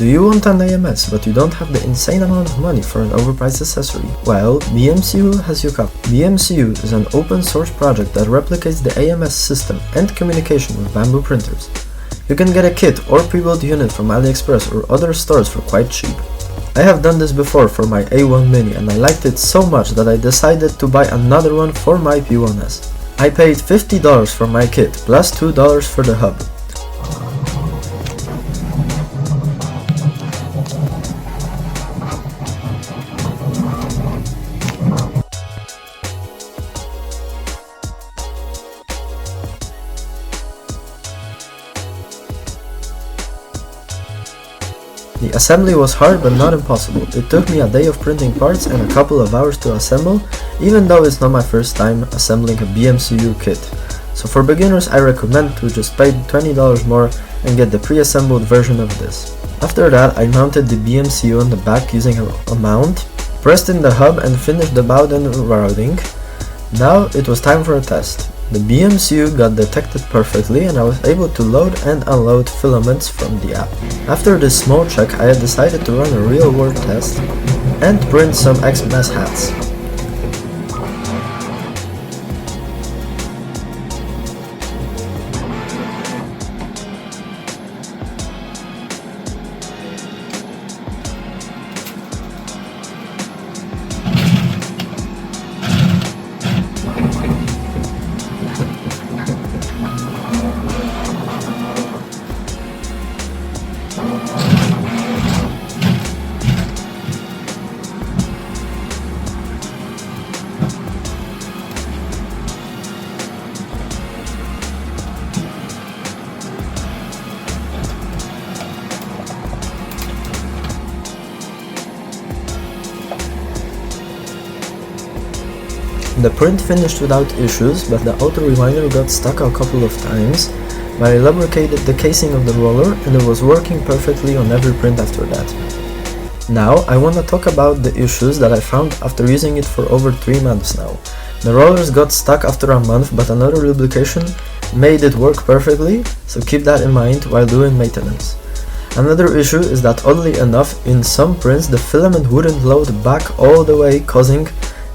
Do you want an AMS but you don't have the insane amount of money for an overpriced accessory? Well, BMCU has you covered. BMCU is an open source project that replicates the AMS system and communication with bamboo printers. You can get a kit or pre-built unit from AliExpress or other stores for quite cheap. I have done this before for my A1 Mini and I liked it so much that I decided to buy another one for my P1S. I paid $50 for my kit plus $2 for the hub. The assembly was hard but not impossible. It took me a day of printing parts and a couple of hours to assemble, even though it's not my first time assembling a BMCU kit. So for beginners I recommend to just pay $20 more and get the pre-assembled version of this. After that I mounted the BMCU on the back using a mount, pressed in the hub and finished the Bowden routing. Now it was time for a test. The BMCU got detected perfectly and I was able to load and unload filaments from the app. After this small check I had decided to run a real world test and print some Xmas hats. The print finished without issues, but the auto reminder got stuck a couple of times, but I lubricated the casing of the roller and it was working perfectly on every print after that. Now I want to talk about the issues that I found after using it for over 3 months now. The rollers got stuck after a month, but another lubrication made it work perfectly, so keep that in mind while doing maintenance. Another issue is that oddly enough, in some prints the filament wouldn't load back all the way, causing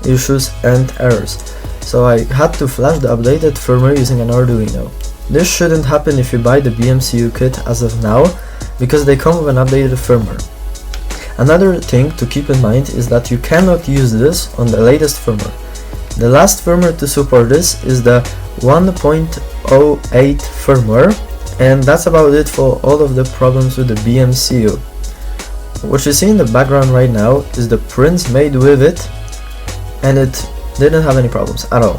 issues and errors, so I had to flash the updated firmware using an Arduino. This shouldn't happen if you buy the BMCU kit as of now, because they come with an updated firmware. Another thing to keep in mind is that you cannot use this on the latest firmware. The last firmware to support this is the 1.08 firmware, and that's about it for all of the problems with the BMCU. What you see in the background right now is the prints made with it, and it didn't have any problems at all.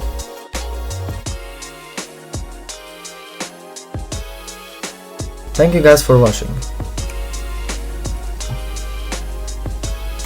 Thank you guys for watching.